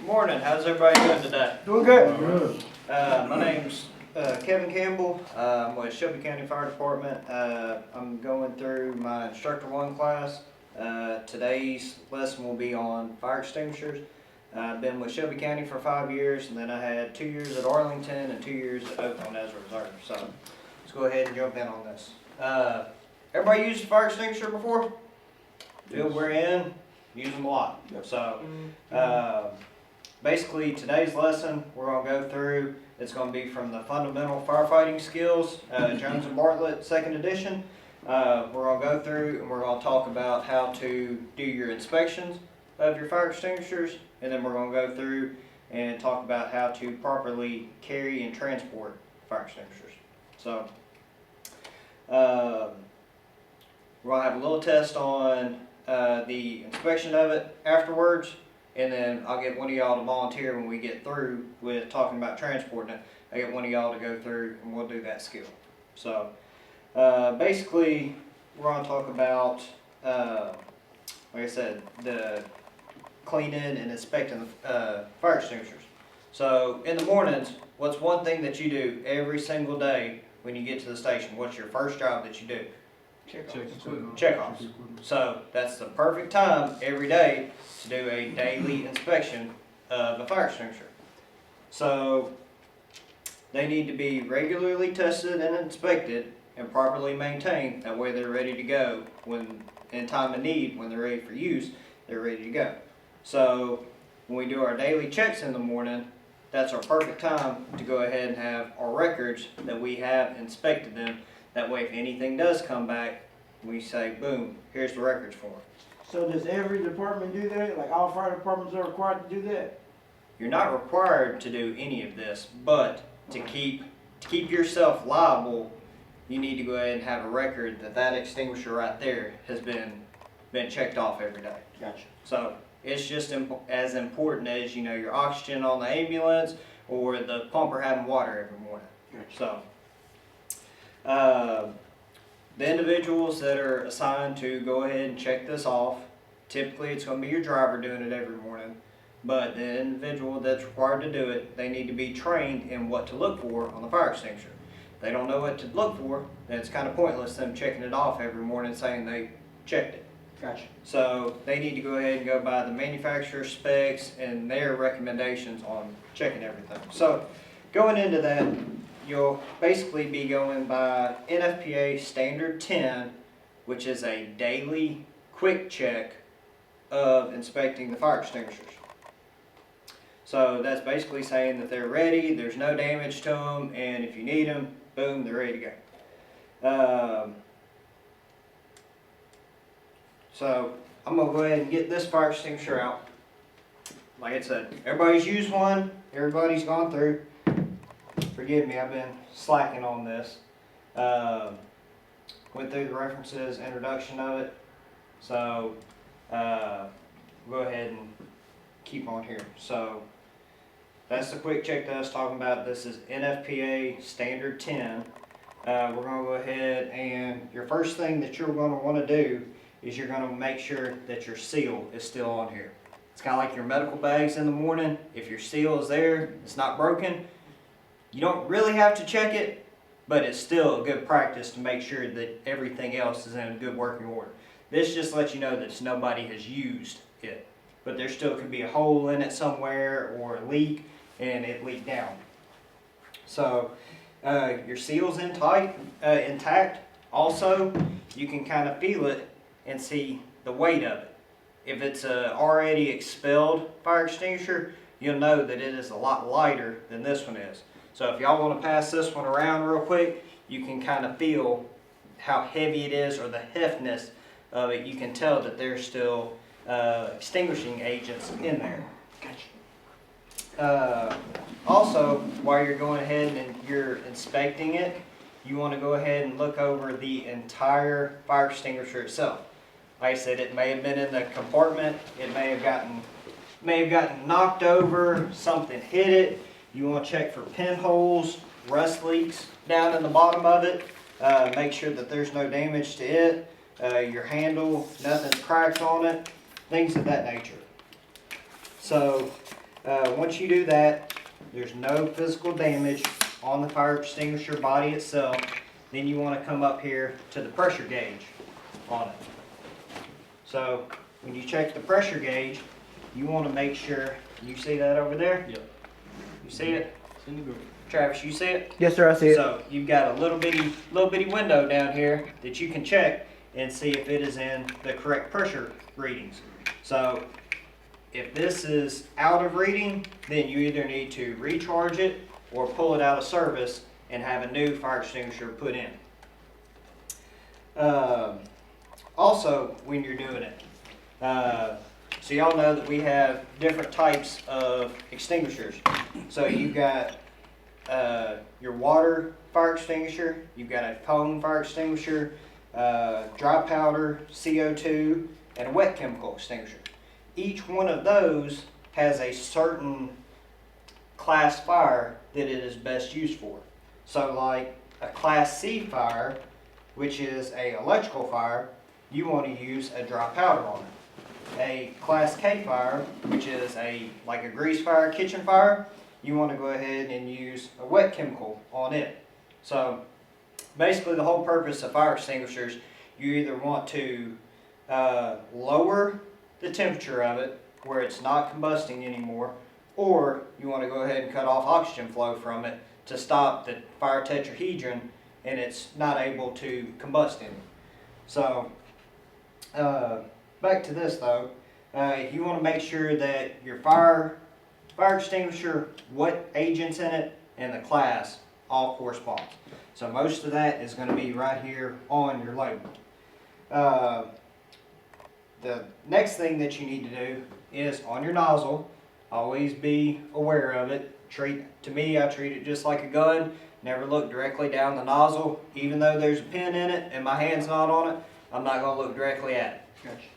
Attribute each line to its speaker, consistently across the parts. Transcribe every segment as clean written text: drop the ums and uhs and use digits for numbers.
Speaker 1: Morning, how's everybody doing today?
Speaker 2: Doing good.
Speaker 1: My name's Kevin Campbell. I'm with Shelby County Fire Department. I'm going through my Instructor 1 class. Today's lesson will be on fire extinguishers. I've been with Shelby County for 5 years, and then I had 2 years at Arlington and 2 years at Oakland as a reserve. So let's go ahead and jump in on this. Everybody used a fire extinguisher before? Field we're in, use them a lot. So basically today's lesson we're going to go through, it's going to be from the Fundamental Firefighting Skills, Jones and Bartlett 2nd edition. We're going to go through and we're going to talk about how to do your inspections of your fire extinguishers, and then we're going to go through and talk about how to properly carry and transport fire extinguishers. So we're going to have a little test on the inspection of it afterwards, and then I'll get one of y'all to volunteer when we get through with talking about transporting it. I get one of y'all to go through and we'll do that skill. So basically we're going to talk about, like I said, the cleaning and inspecting the fire extinguishers. So in the mornings, what's one thing that you do every single day when you get to the station? What's your first job that you do? Check-offs. So that's the perfect time every day to do a daily inspection of a fire extinguisher. So they need to be regularly tested and inspected and properly maintained. That way they're ready to go when in time of need, when they're ready for use, they're ready to go. So when we do our daily checks in the morning, that's our perfect time to go ahead and have our records that we have inspected them. That way if anything does come back, we say, boom, here's the records for them.
Speaker 2: So does every department do that? Like all fire departments are required to do that?
Speaker 1: You're not required to do any of this, but to keep yourself liable, you need to go ahead and have a record that that extinguisher right there has been checked off every day.
Speaker 2: Gotcha. So
Speaker 1: it's just as important as, you know, your oxygen on the ambulance or the pumper having water every morning.
Speaker 2: Gotcha.
Speaker 1: So the individuals that are assigned to go ahead and check this off, typically it's going to be your driver doing it every morning, but the individual that's required to do it, they need to be trained in what to look for on the fire extinguisher. If they don't know what to look for, then it's kind of pointless them checking it off every morning saying they checked it.
Speaker 2: Gotcha.
Speaker 1: So they need to go ahead and go by the manufacturer's specs and their recommendations on checking everything. So going into that, you'll basically be going by NFPA Standard 10, which is a daily quick check of inspecting the fire extinguishers. So that's basically saying that they're ready, there's no damage to them, and if you need them, boom, they're ready to go. So I'm going to go ahead and get this fire extinguisher out. Like I said, everybody's used one, everybody's gone through. Forgive me, I've been slacking on this. Went through the references, introduction of it. So go ahead and keep on here. So that's the quick check that I was talking about. This is NFPA Standard 10. We're going to go ahead and your first thing that you're going to want to do is you're going to make sure that your seal is still on here. It's kind of like your medical bags in the morning. If your seal is there, it's not broken, you don't really have to check it, but it's still a good practice to make sure that everything else is in a good working order. This just lets you know that nobody has used it, but there still could be a hole in it somewhere or a leak, and it leaked down. So your seal's intact. Also, you can kind of feel it and see the weight of it. If it's a already expelled fire extinguisher, you'll know that it is a lot lighter than this one is. So if y'all want to pass this one around real quick, you can kind of feel how heavy it is or the heftness of it. You can tell that there's still extinguishing agents in there. Also, while you're going ahead and you're inspecting it, you want to go ahead and look over the entire fire extinguisher itself. Like I said, it may have been in the compartment, it may have gotten knocked over, something hit it. You want to check for pinholes, rust leaks down in the bottom of it. Make sure that there's no damage to it. Your handle, nothing's cracked on it, things of that nature. So Once you do that, there's no physical damage on the fire extinguisher body itself. Then you want to come up here to the pressure gauge on it. So when you check the pressure gauge, you want to make sure, you see that over there?
Speaker 3: Yep.
Speaker 1: You see it?
Speaker 3: It's in the group.
Speaker 1: Travis, you see it?
Speaker 2: Yes, sir, I see it.
Speaker 1: So you've got a little bitty window down here that you can check and see if it is in the correct pressure readings. So if this is out of reading, then you either need to recharge it or pull it out of service and have a new fire extinguisher put in. Also, when you're doing it, so y'all know that we have different types of extinguishers. So you've got your water fire extinguisher, you've got a foam fire extinguisher, dry powder, CO2, and a wet chemical extinguisher. Each one of those has a certain class fire that it is best used for. So like a class C fire, which is a electrical fire, you want to use a dry powder on it. A class K fire, which is like a grease fire, kitchen fire, you want to go ahead and use a wet chemical on it. So basically the whole purpose of fire extinguishers, you either want to lower the temperature of it where it's not combusting anymore, or you want to go ahead and cut off oxygen flow from it to stop the fire tetrahedron and it's not able to combust in it. So back to this though, you want to make sure that your fire extinguisher, what agent's in it, and the class all corresponds. So most of that is going to be right here on your label. The next thing that you need to do is on your nozzle, always be aware of it. To me, I treat it just like a gun. Never look directly down the nozzle. Even though there's a pin in it and my hand's not on it, I'm not going to look directly at it.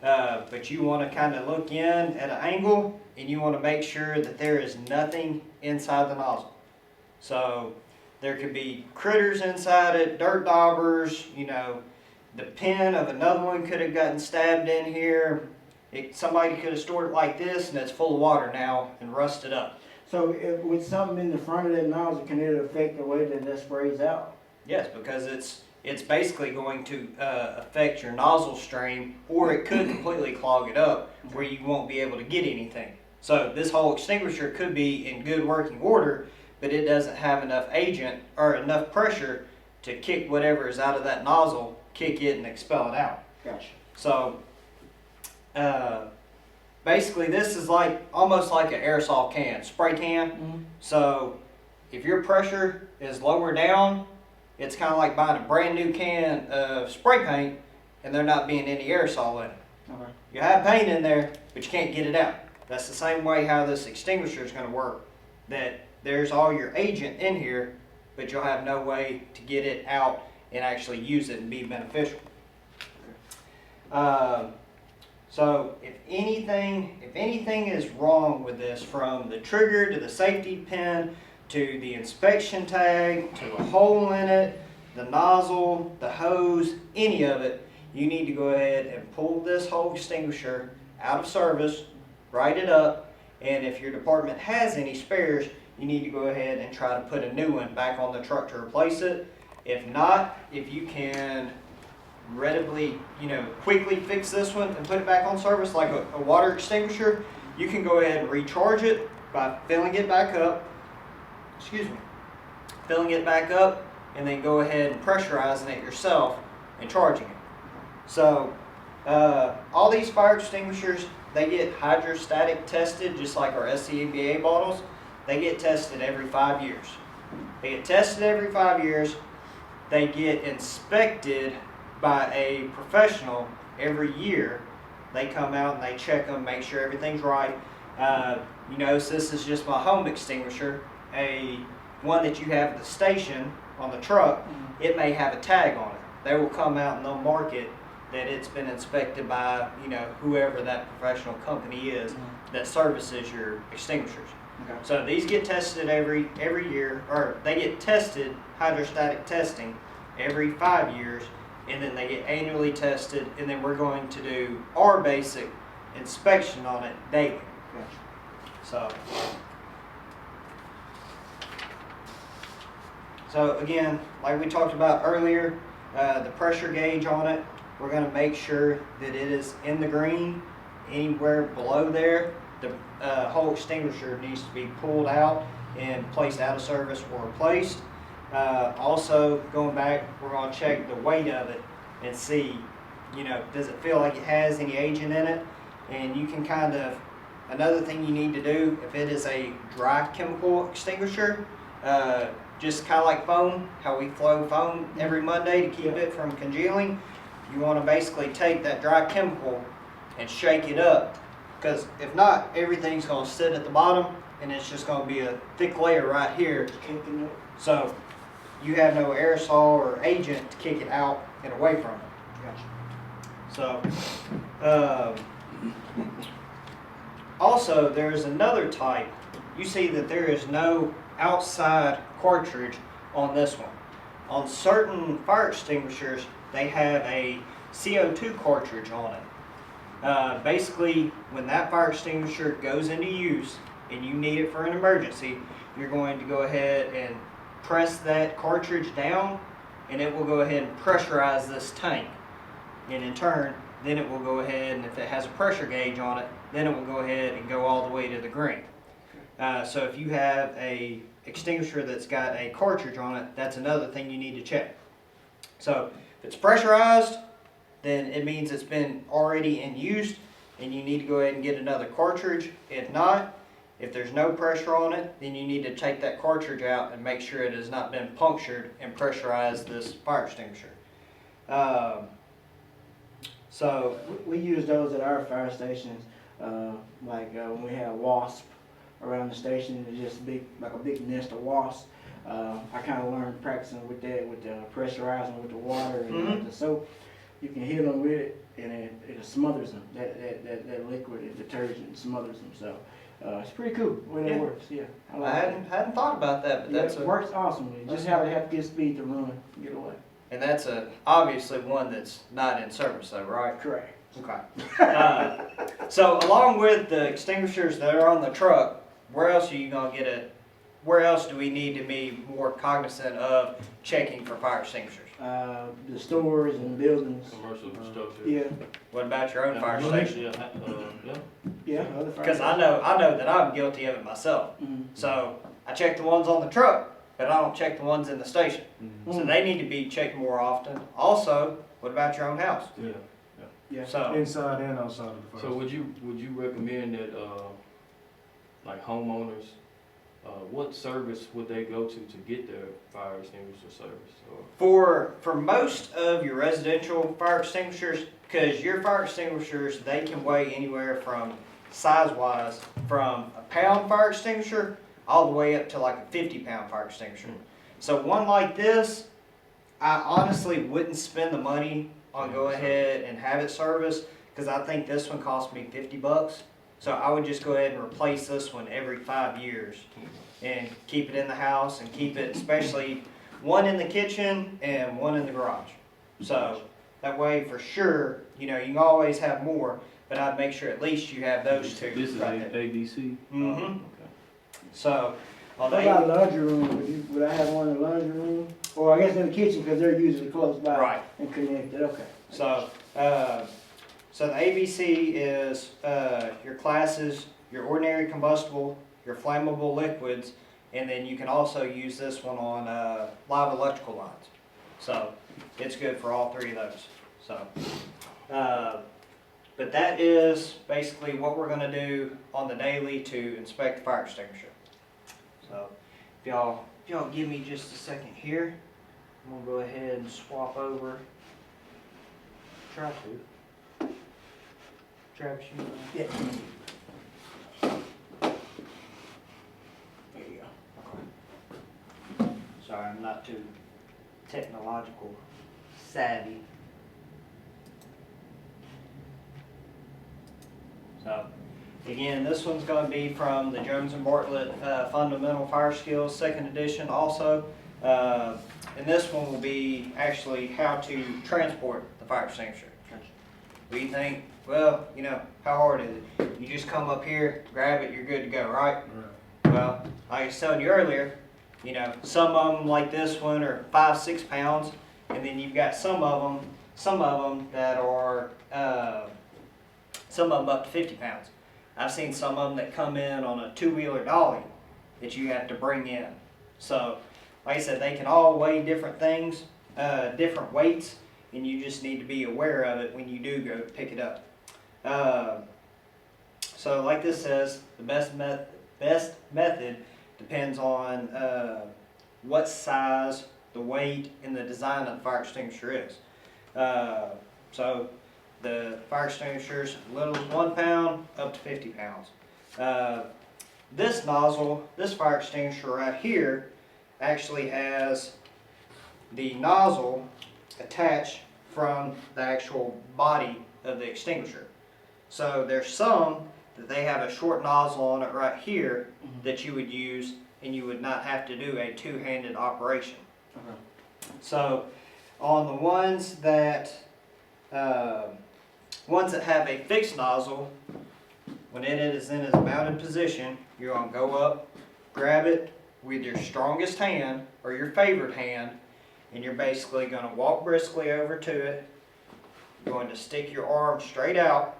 Speaker 2: Gotcha.
Speaker 1: But you want to kind of look in at an angle and you want to make sure that there is nothing inside the nozzle. So there could be critters inside it, dirt daubers, you know, the pin of another one could have gotten stabbed in here. Somebody could have stored it like this and it's full of water now and rusted up.
Speaker 2: So with something in the front of that nozzle, can it affect the way that that sprays out?
Speaker 1: Yes, because it's basically going to affect your nozzle stream, or it could completely clog it up where you won't be able to get anything. So this whole extinguisher could be in good working order, but it doesn't have enough agent or enough pressure to kick whatever is out of that nozzle, kick it and expel it out.
Speaker 2: Gotcha.
Speaker 1: So basically this is like almost like an aerosol can, spray can.
Speaker 2: Mm-hmm.
Speaker 1: So if your pressure is lower down, it's kind of like buying a brand new can of spray paint and there not being any aerosol in it.
Speaker 2: Okay.
Speaker 1: You have paint in there, but you can't get it out. That's the same way how this extinguisher is going to work. That there's all your agent in here, but you'll have no way to get it out and actually use it and be beneficial. So if anything is wrong with this, from the trigger to the safety pin to the inspection tag to a hole in it, the nozzle, the hose, any of it, you need to go ahead and pull this whole extinguisher out of service, write it up, and if your department has any spares, you need to go ahead and try to put a new one back on the truck to replace it. If not, if you can readily, quickly fix this one and put it back on service like a water extinguisher, you can go ahead and recharge it by filling it back up, and then go ahead and pressurizing it yourself and charging it. So all these fire extinguishers, they get hydrostatic tested just like our SCBA bottles. They get tested every 5 years. They get tested every 5 years. They get inspected by a professional every year. They come out and they check them, make sure everything's right. You notice this is just my home extinguisher, one that you have at the station on the truck. It may have a tag on it. They will come out and they'll mark it that it's been inspected by whoever that professional company is that services your extinguishers.
Speaker 2: Okay.
Speaker 1: So these get tested every year, or they get tested, hydrostatic testing, every 5 years, and then they get annually tested, and then we're going to do our basic inspection on it daily.
Speaker 2: Gotcha.
Speaker 1: So So again, like we talked about earlier, the pressure gauge on it, we're gonna make sure that it is in the green. Anywhere below there, the whole extinguisher needs to be pulled out and placed out of service or replaced. Also, going back, we're gonna check the weight of it and see, does it feel like it has any agent in it? And you can kind of, another thing you need to do, if it is a dry chemical extinguisher, just kind of like foam, how we flow foam every Monday to keep it from congealing, you want to basically take that dry chemical and shake it up, because if not, everything's going to sit at the bottom and it's just going to be a thick layer right here. So you have no aerosol or agent to kick it out and away from it. So also there's another type. You see that there is no outside cartridge on this one. On certain fire extinguishers, they have a CO2 cartridge on it. Basically, when that fire extinguisher goes into use and you need it for an emergency, you're going to go ahead and press that cartridge down, and it will go ahead and pressurize this tank. And in turn, then it will go ahead, and if it has a pressure gauge on it, then it will go ahead and go all the way to the green. So if you have a extinguisher that's got a cartridge on it, that's another thing you need to check. So if it's pressurized, then it means it's been already in use and you need to go ahead and get another cartridge. If not, if there's no pressure on it, then you need to take that cartridge out and make sure it has not been punctured and pressurize this fire extinguisher. So
Speaker 2: we use those at our fire stations, when we have wasp around the station. It's just like a big nest of wasps. I kind of learned practicing with that, with the pressurizing with the water and the soap. You can hit them with it, and it smothers them. That liquid detergent smothers them. So it's pretty cool when it works. Yeah,
Speaker 1: I hadn't thought about that, but
Speaker 2: it works awesomely. Just have to get speed to run, get away.
Speaker 1: And that's obviously one that's not in service, though, right?
Speaker 2: Correct.
Speaker 1: Okay. So along with the extinguishers that are on the truck, where else are you gonna get it? Where else do we need to be more cognizant of checking for fire extinguishers?
Speaker 2: The stores and buildings.
Speaker 3: Commercial structure.
Speaker 2: Yeah.
Speaker 1: What about your own fire station?
Speaker 2: Yeah. Other fire
Speaker 1: Because I know that I'm guilty of it myself. So I check the ones on the truck, but I don't check the ones in the station. So they need to be checked more often. Also, what about your own house?
Speaker 2: Yeah.
Speaker 1: So
Speaker 4: Inside and outside of the fire.
Speaker 3: So would you recommend that like homeowners, what service would they go to get their fire extinguisher service? Or?
Speaker 1: for most of your residential fire extinguishers, because your fire extinguishers, they can weigh anywhere from size-wise from a pound fire extinguisher all the way up to like a 50-pound fire extinguisher. So one like this, I honestly wouldn't spend the money on go ahead and have it serviced, because I think this one cost me $50. So I would just go ahead and replace this one every 5 years and keep it in the house and keep it, especially one in the kitchen and one in the garage. So that way for sure, you can always have more, but I'd make sure at least you have those two.
Speaker 3: This is
Speaker 1: right there.
Speaker 3: ABC?
Speaker 1: Mm-hmm.
Speaker 3: Okay.
Speaker 1: So on
Speaker 2: What
Speaker 1: the
Speaker 2: about laundry room? Would I have one in the laundry room? Or I guess in the kitchen, because they're usually close by.
Speaker 1: Right.
Speaker 2: And connected. Okay.
Speaker 1: So the ABC is your classes, your ordinary combustible, your flammable liquids, and then you can also use this one on live electrical lines. So it's good for all three of those. So, but that is basically what we're going to do on the daily to inspect the fire extinguisher. So if y'all give me just a second here, I'm going to go ahead and swap over. Try to. Travis, you
Speaker 2: Yeah.
Speaker 1: There you go. Sorry, I'm not too technological savvy. So, again, this one's going to be from the Jones and Bartlett Fundamental Fire Skills 2nd edition also. And this one will be actually how to transport the fire extinguisher. What do you think? Well, how hard is it? You just come up here, grab it, you're good to go, right? Well, like I was telling you earlier, You know, some of them like this one are 5-6 pounds, and then you've got some of them that are some of them up to 50 pounds. I've seen some of them that come in on a 2-wheeler dolly that you have to bring in. So, like I said, they can all weigh different things, different weights, and you just need to be aware of it when you do go pick it up. So, like this says, the best method depends on what size, the weight, and the design of the fire extinguisher is. So, the fire extinguishers, as little as 1 pound up to 50 pounds. This nozzle, this fire extinguisher right here, actually has the nozzle attached from the actual body of the extinguisher. So there's some that they have a short nozzle on it right here that you would use, and you would not have to do a two-handed operation. So on the ones that have a fixed nozzle, when it is in its mounted position, you're going to go up, grab it with your strongest hand or your favored hand, and you're basically going to walk briskly over to it. You're going to stick your arm straight out,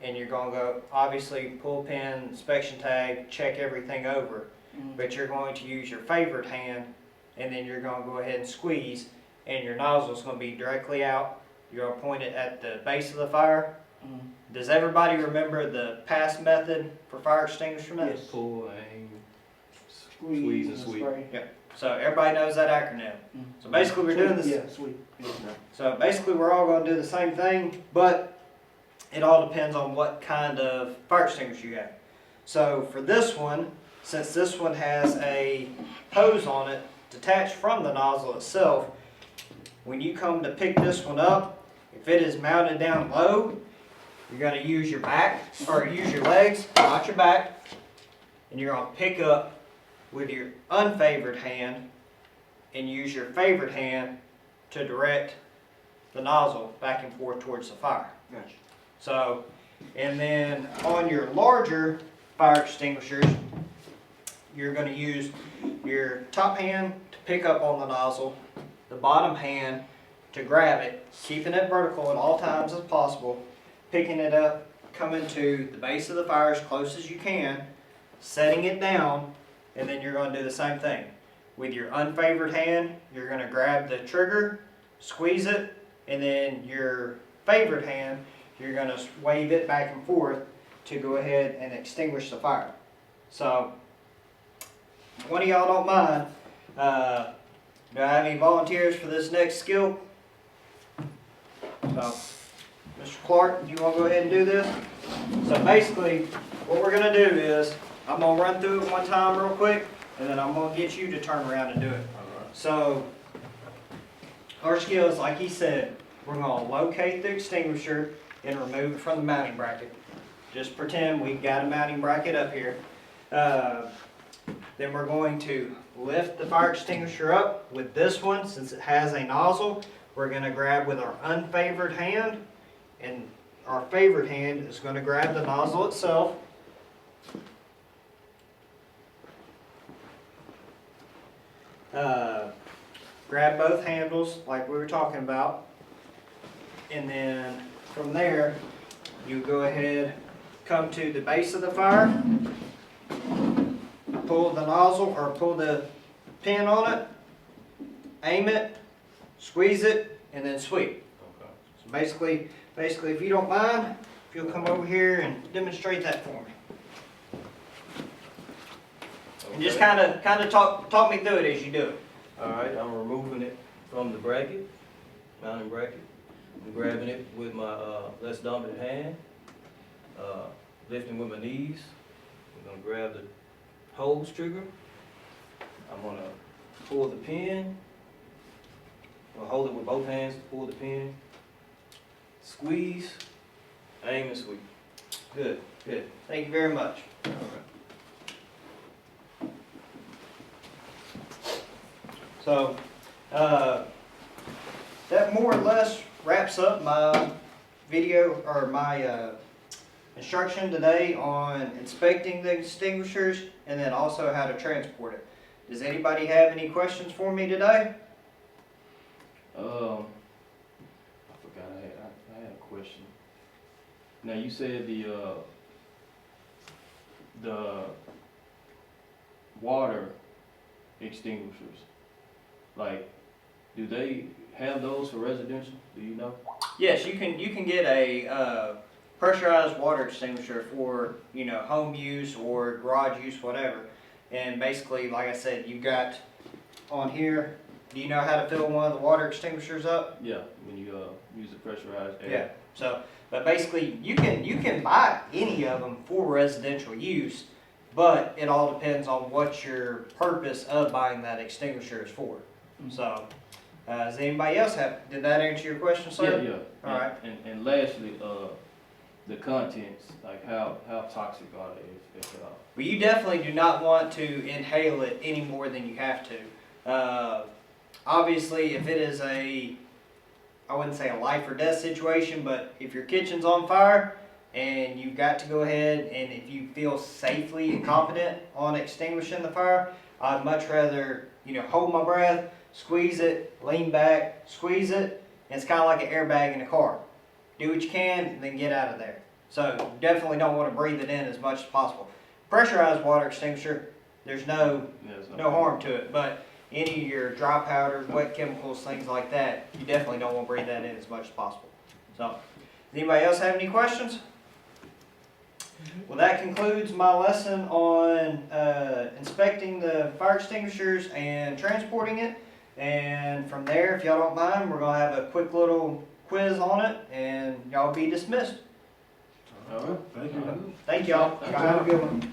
Speaker 1: and you're going to go, obviously, pull pin, inspection tag, check everything over. But you're going to use your favored hand, and then you're going to go ahead and squeeze, and your nozzle is going to be directly out. You're going to point it at the base of the fire. Does everybody remember the past method for fire extinguisher method?
Speaker 2: Yes.
Speaker 3: Pull, aim,
Speaker 2: Squeeze
Speaker 3: and sweep.
Speaker 2: spray.
Speaker 1: Yeah. So everybody knows that acronym. So basically we're doing this.
Speaker 2: Yeah, sweep.
Speaker 1: So basically we're all going to do the same thing, but it all depends on what kind of fire extinguisher you have. So for this one, since this one has a hose on it detached from the nozzle itself, when you come to pick this one up, if it is mounted down low, you're going to use your back, or use your legs, not your back, and you're going to pick up with your unfavored hand and use your favored hand to direct the nozzle back and forth towards the fire.
Speaker 2: Gotcha.
Speaker 1: So, and then on your larger fire extinguishers, you're going to use your top hand to pick up on the nozzle, the bottom hand to grab it, keeping it vertical at all times as possible, picking it up, coming to the base of the fire as close as you can, setting it down, and then you're going to do the same thing. With your unfavored hand, you're going to grab the trigger, squeeze it, and then your favored hand, you're going to wave it back and forth to go ahead and extinguish the fire. So, if one of y'all don't mind, do I have any volunteers for this next skill? So, Mr. Clark, do you want to go ahead and do this? So basically, what we're going to do is, I'm going to run through it one time real quick, and then I'm going to get you to turn around and do it. So, our skill is, like he said, we're going to locate the extinguisher and remove it from the mounting bracket. Just pretend we've got a mounting bracket up here. Then we're going to lift the fire extinguisher up with this one, since it has a nozzle. We're going to grab with our unfavored hand, and our favored hand is going to grab the nozzle itself. Grab both handles like we were talking about, and then from there you go ahead, come to the base of the fire, pull the nozzle or pull the pin on it, aim it, squeeze it, and then sweep.
Speaker 3: Okay.
Speaker 1: So basically if you don't mind, if you'll come over here and demonstrate that for me. And just kind of talk me through it as you do it.
Speaker 3: Alright, I'm removing it from the bracket, mounting bracket. I'm grabbing it with my less dominant hand, lifting with my knees. I'm going to grab the hose trigger. I'm going to pull the pin. I'm going to hold it with both hands to pull the pin. Squeeze, aim and sweep.
Speaker 1: Good. Thank you very much. So, that more or less wraps up my video, or my instruction today on inspecting the extinguishers, and then also how to transport it. Does anybody have any questions for me today?
Speaker 3: I forgot I had a question. Now you said the water extinguishers, like, do they have those for residential? Do you know?
Speaker 1: Yes, you can get a pressurized water extinguisher for, you know, home use or garage use, whatever. And basically, like I said, you got on here. Do you know how to fill one of the water extinguishers up?
Speaker 3: Yeah, when you use the pressurized air.
Speaker 1: Yeah. So, but basically, you can buy any of them for residential use, but it all depends on what your purpose of buying that extinguisher is for. So, does anybody else have? Did that answer your question, sir?
Speaker 3: Yeah, yeah.
Speaker 1: All right.
Speaker 3: And lastly, the contents, like how toxic are they, if at all?
Speaker 1: Well, you definitely do not want to inhale it any more than you have to. Obviously, if it is I wouldn't say a life or death situation, but if your kitchen's on fire and you've got to go ahead and if you feel safely and confident on extinguishing the fire, I'd much rather, you know, hold my breath, squeeze it, lean back, squeeze it, and it's kind of like an airbag in a car. Do what you can, and then get out of there. So you definitely don't want to breathe it in as much as possible. Pressurized water extinguisher, there's no harm to it, but any of your dry powders, wet chemicals, things like that, you definitely don't want to breathe that in as much as possible. So, does anybody else have any questions? Well, that concludes my lesson on inspecting the fire extinguishers and transporting it. And from there, if y'all don't mind, we're going to have a quick little quiz on it, and y'all be dismissed.
Speaker 3: All right.
Speaker 4: Thank you.
Speaker 1: Thank y'all. Y'all have a good one.